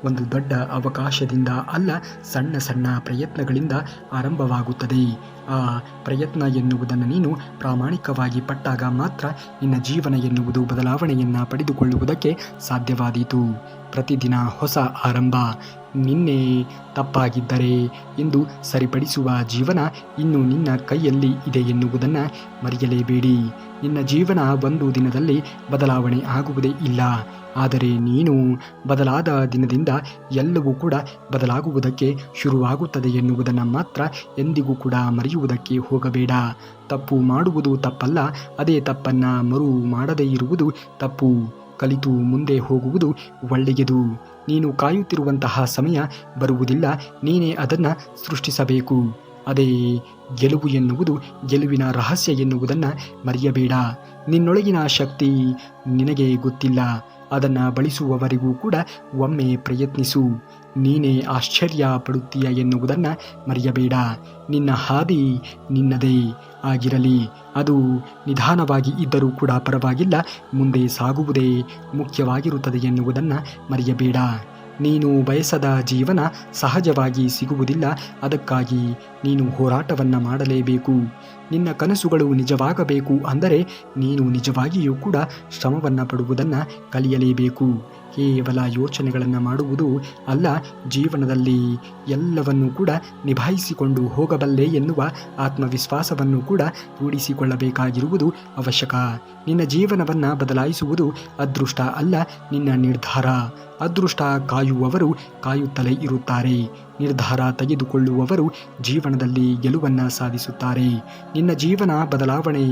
ಒಂದು ದೊಡ್ಡ ಅವಕಾಶದಿಂದ ಅಲ್ಲ, ಸಣ್ಣ ಸಣ್ಣ ಪ್ರಯತ್ನಗಳಿಂದ ಆರಂಭವಾಗುತ್ತದೆ. ಆ ಪ್ರಯತ್ನ ಎನ್ನುವುದನ್ನು ನೀನು ಪ್ರಾಮಾಣಿಕವಾಗಿ ಪಟ್ಟಾಗ ಮಾತ್ರ ನಿನ್ನ ಜೀವನ ಎನ್ನುವುದು ಬದಲಾವಣೆಯನ್ನು ಪಡೆದುಕೊಳ್ಳುವುದಕ್ಕೆ ಸಾಧ್ಯವಾದೀತು. ಪ್ರತಿದಿನ ಹೊಸ ಆರಂಭ. ನಿನ್ನೆ ತಪ್ಪಾಗಿದ್ದರೆ ಇಂದು ಸರಿಪಡಿಸುವ ಜೀವನ ಇನ್ನು ನಿನ್ನ ಕೈಯಲ್ಲಿ ಇದೆ ಎನ್ನುವುದನ್ನು ಮರೆಯಲೇಬೇಡಿ. ನಿನ್ನ ಜೀವನ ಒಂದು ದಿನದಲ್ಲಿ ಬದಲಾವಣೆ ಆಗುವುದೇ ಇಲ್ಲ, ಆದರೆ ನೀನು ಬದಲಾದ ದಿನದಿಂದ ಎಲ್ಲವೂ ಕೂಡ ಬದಲಾಗುವುದಕ್ಕೆ ಶುರುವಾಗುತ್ತದೆ ಎನ್ನುವುದನ್ನು ಮಾತ್ರ ಎಂದಿಗೂ ಕೂಡ ಮರೆಯುವುದಕ್ಕೆ ಹೋಗಬೇಡ. ತಪ್ಪು ಮಾಡುವುದು ತಪ್ಪಲ್ಲ, ಅದೇ ತಪ್ಪನ್ನು ಮರು ಮಾಡದೇ ಇರುವುದು ತಪ್ಪು. ಕಲಿತು ಮುಂದೆ ಹೋಗುವುದು ಒಳ್ಳೆಯದು. ನೀನು ಕಾಯುತ್ತಿರುವಂತಹ ಸಮಯ ಬರುವುದಿಲ್ಲ, ನೀನೇ ಅದನ್ನು ಸೃಷ್ಟಿಸಬೇಕು. ಅದೇ ಗೆಲುವು ಎನ್ನುವುದು, ಗೆಲುವಿನ ರಹಸ್ಯ ಎನ್ನುವುದನ್ನು ಮರೆಯಬೇಡ. ನಿನ್ನೊಳಗಿನ ಶಕ್ತಿ ನಿನಗೆ ಗೊತ್ತಿಲ್ಲ, ಅದನ್ನು ಬಳಸುವವರೆಗೂ ಕೂಡ ಒಮ್ಮೆ ಪ್ರಯತ್ನಿಸು. ನೀನೇ ಆಶ್ಚರ್ಯ ಪಡುತ್ತೀಯ ಎನ್ನುವುದನ್ನು ಮರೆಯಬೇಡ. ನಿನ್ನ ಹಾದಿ ನಿನ್ನದೇ ಆಗಿರಲಿ, ಅದು ನಿಧಾನವಾಗಿ ಇದ್ದರೂ ಕೂಡ ಪರವಾಗಿಲ್ಲ, ಮುಂದೆ ಸಾಗುವುದೇ ಮುಖ್ಯವಾಗಿರುತ್ತದೆ ಎನ್ನುವುದನ್ನು ಮರೆಯಬೇಡ. ನೀನು ಬಯಸದ ಜೀವನ ಸಹಜವಾಗಿ ಸಿಗುವುದಿಲ್ಲ. ಅದಕ್ಕಾಗಿ ನೀನು ಹೋರಾಟವನ್ನು ಮಾಡಲೇಬೇಕು. ನಿನ್ನ ಕನಸುಗಳು ನಿಜವಾಗಬೇಕು ಅಂದರೆ ನೀನು ನಿಜವಾಗಿಯೂ ಕೂಡ ಶ್ರಮವನ್ನು ಪಡುವುದನ್ನು ಕಲಿಯಲೇಬೇಕು. ಕೇವಲ ಯೋಚನೆಗಳನ್ನು ಮಾಡುವುದು ಅಲ್ಲ, ಜೀವನದಲ್ಲಿ ಎಲ್ಲವನ್ನೂ ಕೂಡ ನಿಭಾಯಿಸಿಕೊಂಡು ಹೋಗಬಲ್ಲೆ ಎನ್ನುವ ಆತ್ಮವಿಶ್ವಾಸವನ್ನು ಕೂಡ ರೂಢಿಸಿಕೊಳ್ಳಬೇಕಾಗಿರುವುದು ಅವಶ್ಯಕ. ನಿನ್ನ ಜೀವನವನ್ನು ಬದಲಾಯಿಸುವುದು ಅದೃಷ್ಟ ಅಲ್ಲ, ನಿನ್ನ ನಿರ್ಧಾರ. ಅದೃಷ್ಟ ಕಾಯುವವರು ಕಾಯುತ್ತಲೇ ಇರುತ್ತಾರೆ. ನಿರ್ಧಾರ ತೆಗೆದುಕೊಳ್ಳುವವರು ಜೀವನದಲ್ಲಿ ಗೆಲುವನ್ನು ಸಾಧಿಸುತ್ತಾರೆ. ನಿನ್ನ ಜೀವನ ಬದಲಾವಣೆ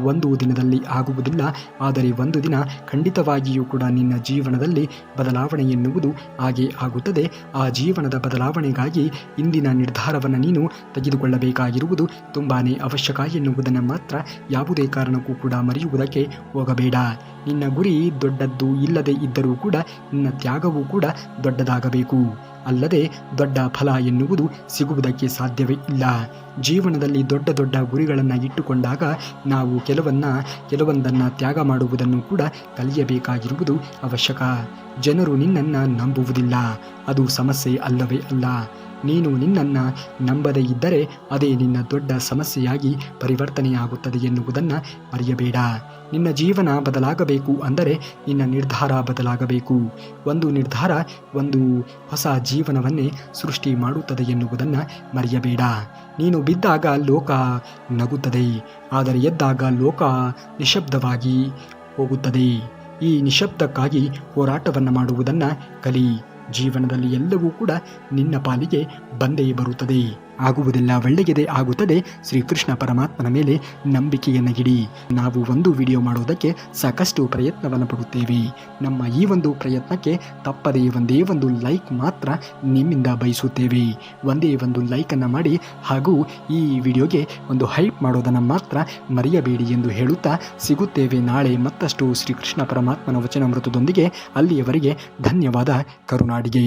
ಒಂದು ದಿನದಲ್ಲಿ ಆಗುವುದಿಲ್ಲ, ಆದರೆ ಒಂದು ದಿನ ಖಂಡಿತವಾಗಿಯೂ ಕೂಡ ನಿನ್ನ ಜೀವನದಲ್ಲಿ ಬದಲಾವಣೆ ಎನ್ನುವುದು ಹಾಗೆ ಆಗುತ್ತದೆ. ಆ ಜೀವನದ ಬದಲಾವಣೆಗಾಗಿ ಇಂದಿನ ನಿರ್ಧಾರವನ್ನು ನೀನು ತೆಗೆದುಕೊಳ್ಳಬೇಕಾಗಿರುವುದು ತುಂಬಾ ಅವಶ್ಯಕ ಎನ್ನುವುದನ್ನು ಮಾತ್ರ ಯಾವುದೇ ಕಾರಣಕ್ಕೂ ಕೂಡ ಮರೆಯುವುದಕ್ಕೆ ಹೋಗಬೇಡ. ನಿನ್ನ ಗುರಿ ದೊಡ್ಡದ್ದು ಇಲ್ಲದೆ ಇದ್ದರೂ ಕೂಡ ನಿನ್ನ ತ್ಯಾಗವೂ ಕೂಡ ದೊಡ್ಡದಾಗಬೇಕು. ಅಲ್ಲದೆ ದೊಡ್ಡ ಫಲ ಎನ್ನುವುದು ಸಿಗುವುದಕ್ಕೆ ಸಾಧ್ಯವೇ ಇಲ್ಲ. ಜೀವನದಲ್ಲಿ ದೊಡ್ಡ ದೊಡ್ಡ ಗುರಿಗಳನ್ನು ಇಟ್ಟುಕೊಂಡಾಗ ನಾವು ಕೆಲವೊಂದನ್ನು ತ್ಯಾಗ ಮಾಡುವುದನ್ನು ಕೂಡ ಕಲಿಯಬೇಕಾಗಿರುವುದು ಅವಶ್ಯಕ. ಜನರು ನಿನ್ನನ್ನು ನಂಬುವುದಿಲ್ಲ, ಅದು ಸಮಸ್ಯೆ ಅಲ್ಲವೇ ಅಲ್ಲ. ನೀನು ನಿನ್ನನ್ನು ನಂಬದೇ ಇದ್ದರೆ ಅದೇ ನಿನ್ನ ದೊಡ್ಡ ಸಮಸ್ಯೆಯಾಗಿ ಪರಿವರ್ತನೆಯಾಗುತ್ತದೆ ಎನ್ನುವುದನ್ನು ಮರೆಯಬೇಡ. ನಿನ್ನ ಜೀವನ ಬದಲಾಗಬೇಕು ಅಂದರೆ ನಿನ್ನ ನಿರ್ಧಾರ ಬದಲಾಗಬೇಕು. ಒಂದು ನಿರ್ಧಾರ ಒಂದು ಹೊಸ ಜೀವನವನ್ನೇ ಸೃಷ್ಟಿ ಮಾಡುತ್ತದೆ ಎನ್ನುವುದನ್ನು ಮರೆಯಬೇಡ. ನೀನು ಬಿದ್ದಾಗ ಲೋಕ ನಗುತ್ತದೆ, ಆದರೆ ಎದ್ದಾಗ ಲೋಕ ನಿಶಬ್ದವಾಗಿ ಹೋಗುತ್ತದೆ. ಈ ನಿಶಬ್ದಕ್ಕಾಗಿ ಹೋರಾಟವನ್ನು ಮಾಡುವುದನ್ನು ಕಲಿ. ಜೀವನದಲ್ಲಿ ಎಲ್ಲವೂ ಕೂಡ ನಿನ್ನ ಪಾಲಿಗೆ ಬಂದೇ ಬರುತ್ತದೆ. ಆಗುವುದೆಲ್ಲ ಒಳ್ಳೆಯದೇ ಆಗುತ್ತದೆ. ಶ್ರೀಕೃಷ್ಣ ಪರಮಾತ್ಮನ ಮೇಲೆ ನಂಬಿಕೆಯನ್ನು ಇಡಿ. ನಾವು ಒಂದು ವಿಡಿಯೋ ಮಾಡೋದಕ್ಕೆ ಸಾಕಷ್ಟು ಪ್ರಯತ್ನವನ್ನು ಪಡುತ್ತೇವೆ. ನಮ್ಮ ಈ ಒಂದು ಪ್ರಯತ್ನಕ್ಕೆ ತಪ್ಪದೇ ಒಂದೇ ಒಂದು ಲೈಕ್ ಮಾತ್ರ ನಿಮ್ಮಿಂದ ಬಯಸುತ್ತೇವೆ. ಒಂದೇ ಒಂದು ಲೈಕನ್ನು ಮಾಡಿ ಹಾಗೂ ಈ ವಿಡಿಯೋಗೆ ಒಂದು ಹೈಪ್ ಮಾಡೋದನ್ನು ಮಾತ್ರ ಮರೆಯಬೇಡಿ ಎಂದು ಹೇಳುತ್ತಾ ಸಿಗುತ್ತೇವೆ ನಾಳೆ ಮತ್ತಷ್ಟು ಶ್ರೀಕೃಷ್ಣ ಪರಮಾತ್ಮನ ವಚನಾಮೃತದೊಂದಿಗೆ. ಅಲ್ಲಿಯವರೆಗೆ ಧನ್ಯವಾದ. ಕರುನಾಡಿಗೆ.